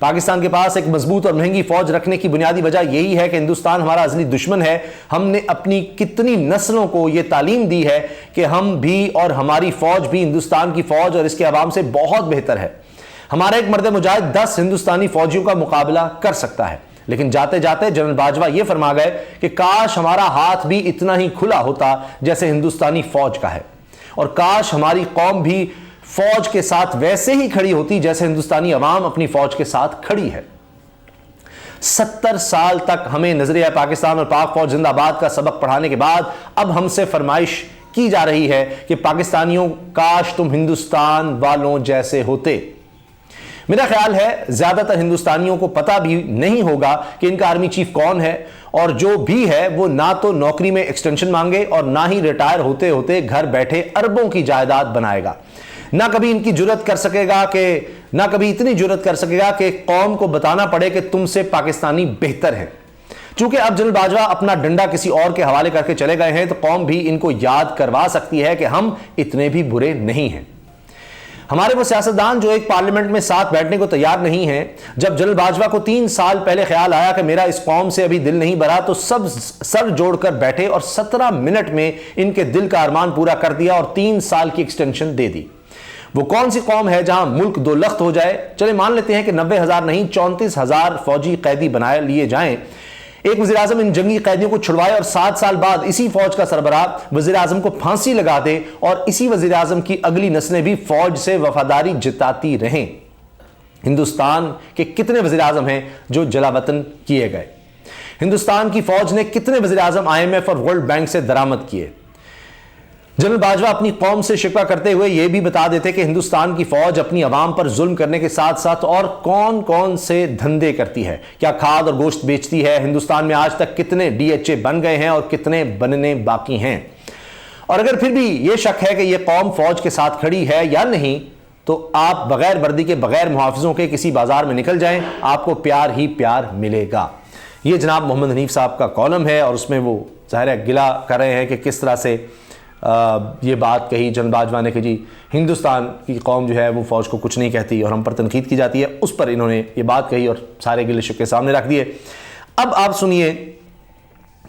پاکستان کے پاس ایک مضبوط اور مہنگی فوج رکھنے کی بنیادی وجہ یہی ہے کہ ہندوستان ہمارا ازلی دشمن ہے. ہم نے اپنی کتنی نسلوں کو یہ تعلیم دی ہے کہ ہم بھی اور ہماری فوج بھی ہندوستان کی فوج اور اس کے عوام سے بہت بہتر ہے. ہمارا ایک مرد مجاہد 10 ہندوستانی فوجیوں کا مقابلہ کر سکتا ہے. لیکن جاتے جاتے جنرل باجوہ یہ فرما گئے کہ کاش ہمارا ہاتھ بھی اتنا ہی کھلا ہوتا جیسے ہندوستانی فوج کا ہے، اور کاش ہماری قوم بھی فوج کے ساتھ ویسے ہی کھڑی ہوتی جیسے ہندوستانی عوام اپنی فوج کے ساتھ کھڑی ہے. 70 سال تک ہمیں نظریہ پاکستان اور پاک فوج زندہ باد کا سبق پڑھانے کے بعد اب ہم سے فرمائش کی جا رہی ہے کہ پاکستانیوں کاش تم ہندوستان والوں جیسے ہوتے. میرا خیال ہے زیادہ تر ہندوستانیوں کو پتہ بھی نہیں ہوگا کہ ان کا آرمی چیف کون ہے، اور جو بھی ہے وہ نہ تو نوکری میں ایکسٹینشن مانگے اور نہ ہی ریٹائر ہوتے ہوتے گھر بیٹھے اربوں کی جائیداد بنائے گا. نہ کبھی ان کی جرت کر سکے گا کہ نہ کبھی اتنی جرت کر سکے گا کہ قوم کو بتانا پڑے کہ تم سے پاکستانی بہتر ہیں. چونکہ اب جنرل باجوہ اپنا ڈنڈا کسی اور کے حوالے کر کے چلے گئے ہیں تو قوم بھی ان کو یاد کروا سکتی ہے کہ ہم اتنے بھی برے نہیں ہیں. ہمارے وہ سیاستدان جو ایک پارلیمنٹ میں ساتھ بیٹھنے کو تیار نہیں ہیں، جب جنرل باجوہ کو 3 سال پہلے خیال آیا کہ میرا اس قوم سے ابھی دل نہیں بھرا تو سب سر جوڑ کر بیٹھے اور 17 منٹ میں ان کے دل کا ارمان پورا کر دیا اور 3 سال کی ایکسٹینشن دے دی. وہ کون سی قوم ہے جہاں ملک دو لخت ہو جائے؟ چلے مان لیتے ہیں کہ 90,000 نہیں 34,000 فوجی قیدی بنائے لیے جائیں. ایک وزیراعظم ان جنگی قیدیوں کو چھڑوائے اور 7 سال بعد اسی فوج کا سربراہ وزیراعظم کو پھانسی لگا دے اور اسی وزیراعظم کی اگلی نسلیں بھی فوج سے وفاداری جتاتی رہیں. ہندوستان کے کتنے وزیراعظم ہیں جو جلا وطن کیے گئے؟ ہندوستان کی فوج نے کتنے وزیراعظم IMF اور ورلڈ بینک سے درآمد کیے؟ جنرل باجوہ اپنی قوم سے شکوہ کرتے ہوئے یہ بھی بتا دیتے کہ ہندوستان کی فوج اپنی عوام پر ظلم کرنے کے ساتھ ساتھ اور کون کون سے دھندے کرتی ہے. کیا کھاد اور گوشت بیچتی ہے؟ ہندوستان میں آج تک کتنے DHA بن گئے ہیں اور کتنے بننے باقی ہیں؟ اور اگر پھر بھی یہ شک ہے کہ یہ قوم فوج کے ساتھ کھڑی ہے یا نہیں تو آپ بغیر وردی کے بغیر محافظوں کے کسی بازار میں نکل جائیں، آپ کو پیار ہی پیار ملے گا. یہ جناب محمد حنیف صاحب کا کالم ہے اور اس میں وہ ظاہر ہے گلہ کر رہے ہیں کہ کس طرح سے یہ بات کہی جنرل باجوہ نے کہ جی ہندوستان کی قوم جو ہے وہ فوج کو کچھ نہیں کہتی اور ہم پر تنقید کی جاتی ہے. اس پر انہوں نے یہ بات کہی اور سارے گلے شکوے سامنے رکھ دیے. اب آپ سنیے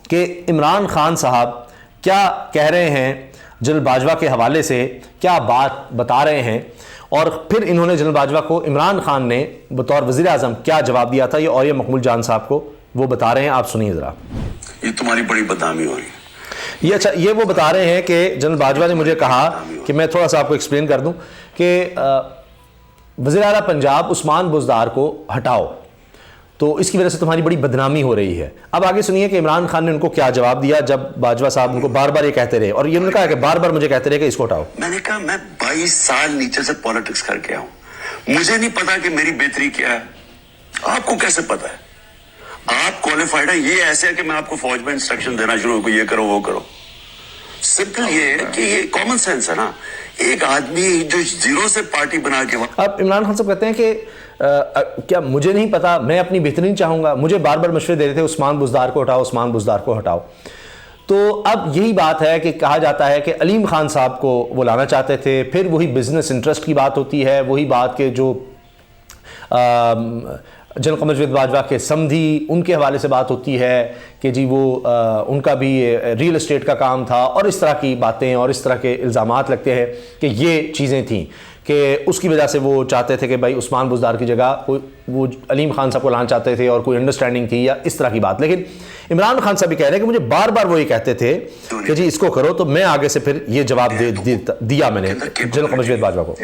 کہ عمران خان صاحب کیا کہہ رہے ہیں جنرل باجوہ کے حوالے سے، کیا بات بتا رہے ہیں، اور پھر انہوں نے جنرل باجوہ کو عمران خان نے بطور وزیر اعظم کیا جواب دیا تھا. یہ اور یہ مقبول جان صاحب کو وہ بتا رہے ہیں، آپ سنیے ذرا. یہ تمہاری بڑی بدنامی ہو رہی ہے. یہ وہ بتا رہے ہیں کہ جنرل باجوہ نے مجھے کہا کہ میں تھوڑا سا آپ کو ایکسپلین کر دوں کہ وزیر اعلیٰ پنجاب عثمان بزدار کو ہٹاؤ تو اس کی وجہ سے تمہاری بڑی بدنامی ہو رہی ہے. اب آگے سنیے کہ عمران خان نے ان کو کیا جواب دیا جب باجوہ صاحب ان کو بار بار یہ کہتے رہے، اور یہ انہوں نے کہا کہ بار بار مجھے کہتے رہے کہ اس کو ہٹاؤ. میں نے کہا میں 22 سال نیچے سے پالیٹکس کر کے آؤں، مجھے نہیں پتا کہ میری بہتری کیا ہے. آپ کو کیسے پتا ہے؟ آپ کوالیفائڈ ہیں. یہ ایسے ہے کہ میں آپ کو فوج میں انسٹرکشن دینا شروع ہو، یہ کرو وہ کرو. سمپل یہ ہے کہ یہ کامن سینس ہے نا. ایک آدمی جو زیرو سے پارٹی بنا کے. اب عمران خان صاحب کہتے ہیں کہ کیا مجھے نہیں پتا، میں اپنی بہترین چاہوں گا. مجھے بار بار مشورے دے رہے تھے عثمان بزدار کو ہٹاؤ، عثمان بزدار کو ہٹاؤ. تو اب یہی بات ہے کہ کہا جاتا ہے کہ علیم خان صاحب کو وہ لانا چاہتے تھے. پھر وہی بزنس انٹرسٹ کی بات ہوتی ہے، وہی بات کہ جو جنرل قمر جاوید باجوہ کے سمدھی ان کے حوالے سے بات ہوتی ہے کہ جی وہ ان کا بھی ریل اسٹیٹ کا کام تھا، اور اس طرح کی باتیں اور اس طرح کے الزامات لگتے ہیں کہ یہ چیزیں تھیں کہ اس کی وجہ سے وہ چاہتے تھے کہ بھائی عثمان بزدار کی جگہ وہ علیم خان صاحب کو لانا چاہتے تھے، اور کوئی انڈرسٹینڈنگ تھی یا اس طرح کی بات. لیکن عمران خان صاحب بھی کہہ رہے ہیں کہ مجھے بار بار وہ یہ کہتے تھے کہ جی اس کو کرو، تو میں آگے سے پھر یہ جواب دیا میں نے جنرل قمر جاوید باجوہ کو.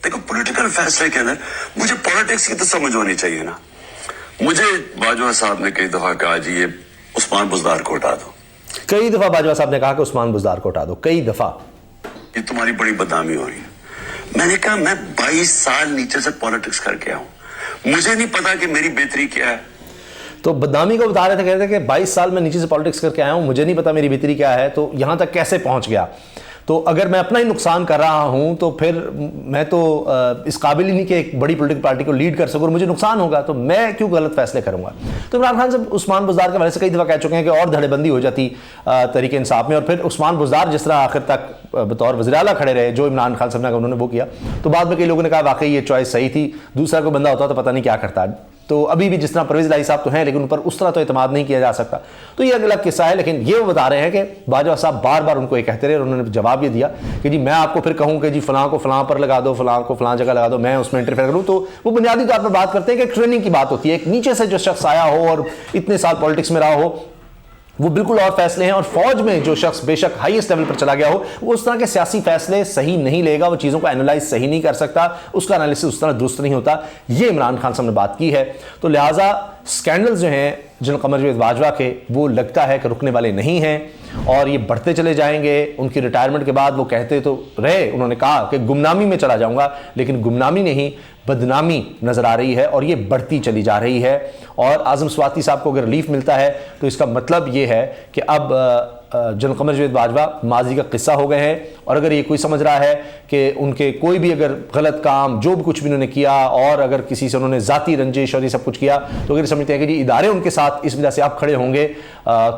دیکھو پولیٹیکل فیصلے کے اندر مجھے پالیٹکس کی تو سمجھ ہونی چاہیے نا. مجھے باجوہ صاحب نے کئی دفعہ کہا جی یہ عثمان بزدار کو ہٹا دو. کئی دفعہ باجوہ صاحب نے کہا کہ عثمان بزدار کو ہٹا دو، کئی دفعہ. یہ تمہاری بڑی بدنامی ہو رہی ہے. میں نے کہا میں 22 سال نیچے سے پالیٹکس کر کے آؤں، مجھے نہیں پتا کہ میری بہتری کیا ہے. تو بدنامی کو بتا رہے تھے، کہتے ہیں کہ 22 سال میں نیچے سے پالیٹکس کر کے آیا ہوں، مجھے نہیں پتا میری بہتری کیا ہے. تو یہاں تک کیسے پہنچ گیا؟ تو اگر میں اپنا ہی نقصان کر رہا ہوں تو پھر میں تو اس قابل ہی نہیں کہ ایک بڑی پولیٹیکل پارٹی کو لیڈ کر سکوں، اور مجھے نقصان ہوگا تو میں کیوں غلط فیصلے کروں گا؟ تو عمران خان صاحب عثمان بزدار کے حوالے سے کئی دفعہ کہہ چکے ہیں کہ اور دھڑے بندی ہو جاتی تحریک انصاف میں، اور پھر عثمان بزدار جس طرح آخر تک بطور وزیر اعلیٰ کھڑے رہے، جو عمران خان صاحب نے انہوں نے وہ کیا، تو بعد میں کئی لوگوں نے کہا واقعی یہ چوائس صحیح تھی، دوسرا کوئی بندہ ہوتا تو پتہ نہیں کیا کرتا۔ تو ابھی بھی جس طرح پرویز الہی صاحب تو ہیں لیکن ان پر اس طرح تو اعتماد نہیں کیا جا سکتا، تو یہ الگ قصہ ہے۔ لیکن یہ وہ بتا رہے ہیں کہ باجوہ صاحب بار بار ان کو یہ کہتے رہے، اور انہوں نے جواب یہ دیا کہ جی میں آپ کو پھر کہوں کہ جی فلاں کو فلاں پر لگا دو، فلاں کو فلاں جگہ لگا دو، میں اس میں انٹرفیئر کروں، تو وہ بنیادی طور پر بات کرتے ہیں کہ ٹریننگ کی بات ہوتی ہے۔ ایک نیچے سے جو شخص آیا ہو اور اتنے سال پالیٹکس میں رہا ہو، وہ بالکل اور فیصلے ہیں، اور فوج میں جو شخص بے شک ہائیسٹ لیول پر چلا گیا ہو، وہ اس طرح کے سیاسی فیصلے صحیح نہیں لے گا، وہ چیزوں کو انالائز صحیح نہیں کر سکتا، اس کا انالیسس اس طرح درست نہیں ہوتا۔ یہ عمران خان صاحب نے بات کی ہے، تو لہٰذا سکینڈلز جو ہیں جنرل قمر جاوید باجوہ کے، وہ لگتا ہے کہ رکنے والے نہیں ہیں، اور یہ بڑھتے چلے جائیں گے۔ ان کی ریٹائرمنٹ کے بعد وہ کہتے تو رہے، انہوں نے کہا کہ گمنامی میں چلا جاؤں گا، لیکن گمنامی نہیں بدنامی نظر آ رہی ہے، اور یہ بڑھتی چلی جا رہی ہے۔ اور اعظم سواتی صاحب کو اگر ریلیف ملتا ہے تو اس کا مطلب یہ ہے کہ اب جنرل قمر جاوید باجوہ ماضی کا قصہ ہو گئے ہیں، اور اگر یہ کوئی سمجھ رہا ہے کہ ان کے کوئی بھی اگر غلط کام جو بھی کچھ بھی انہوں نے کیا، اور اگر کسی سے انہوں نے ذاتی رنجش اور یہ سب کچھ کیا، تو اگر سمجھتے ہیں کہ جی ادارے ان کے ساتھ اس وجہ سے آپ کھڑے ہوں گے،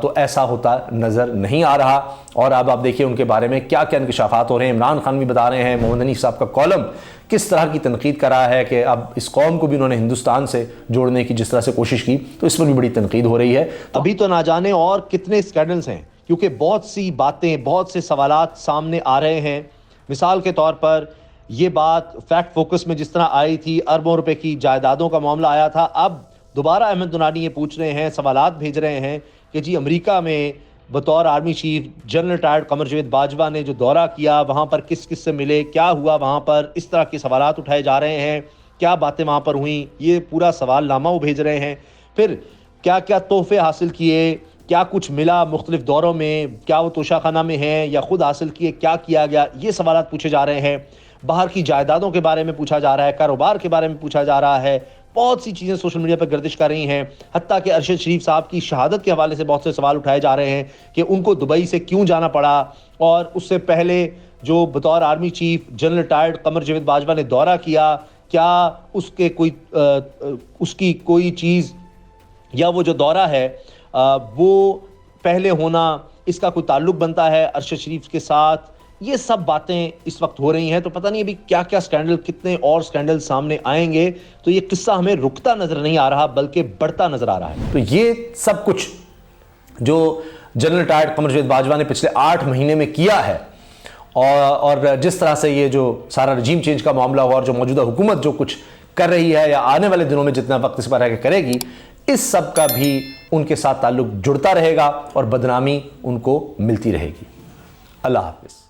تو ایسا ہوتا نظر نہیں آ رہا۔ اور اب آپ دیکھیے ان کے بارے میں کیا کیا انکشافات ہو رہے ہیں۔ عمران خان بھی بتا رہے ہیں، محمد حنیف صاحب کا کالم کس طرح کی تنقید کر رہا ہے کہ اب اس قوم کو بھی انہوں نے ہندوستان سے جوڑنے کی جس طرح سے کوشش کی، تو اس پر بھی بڑی تنقید ہو رہی ہے۔ ابھی تو نہ جانے اور کتنے اسکینڈلز ہیں، کیونکہ بہت سی باتیں، بہت سے سوالات سامنے آ رہے ہیں۔ مثال کے طور پر یہ بات فیکٹ فوکس میں جس طرح آئی تھی، اربوں روپے کی جائیدادوں کا معاملہ آیا تھا، اب دوبارہ احمد دنانی یہ پوچھ رہے ہیں، سوالات بھیج رہے ہیں کہ جی امریکہ میں بطور army chief general retired Qamar Javed Bajwa نے جو دورہ کیا، وہاں پر کس کس سے ملے، کیا ہوا وہاں پر، اس طرح کے سوالات اٹھائے جا رہے ہیں، کیا باتیں وہاں پر ہوئیں، یہ پورا سوال نامہ وہ بھیج رہے ہیں۔ پھر کیا کیا تحفے حاصل کیے، کیا کچھ ملا مختلف دوروں میں، کیا وہ توشہ خانہ میں ہیں یا خود حاصل کیے، کیا کیا گیا، یہ سوالات پوچھے جا رہے ہیں۔ باہر کی جائیدادوں کے بارے میں پوچھا جا رہا ہے، کاروبار کے بارے میں پوچھا جا رہا ہے، بہت سی چیزیں سوشل میڈیا پر گردش کر رہی ہیں، حتیٰ کہ ارشد شریف صاحب کی شہادت کے حوالے سے بہت سے سوال اٹھائے جا رہے ہیں کہ ان کو دبئی سے کیوں جانا پڑا، اور اس سے پہلے جو بطور army chief general retired Qamar Javed Bajwa نے دورہ کیا، کیا اس کی کوئی چیز یا وہ جو دورہ ہے وہ پہلے ہونا، اس کا کوئی تعلق بنتا ہے ارشد شریف کے ساتھ۔ یہ سب باتیں اس وقت ہو رہی ہیں، تو پتہ نہیں ابھی کیا کیا سکینڈل، کتنے اور سکینڈل سامنے آئیں گے۔ تو یہ قصہ ہمیں رکتا نظر نہیں آ رہا بلکہ بڑھتا نظر آ رہا ہے۔ تو یہ سب کچھ جو جنرل ریٹائرڈ قمر جاوید باجوہ نے پچھلے 8 مہینے میں کیا ہے، اور جس طرح سے یہ جو سارا رجیم چینج کا معاملہ ہوا، اور جو موجودہ حکومت جو کچھ کر رہی ہے یا آنے والے دنوں میں جتنا وقت اس پر رہ کے کرے گی، اس سب کا بھی ان کے ساتھ تعلق جڑتا رہے گا، اور بدنامی ان کو ملتی رہے گی۔ اللہ حافظ۔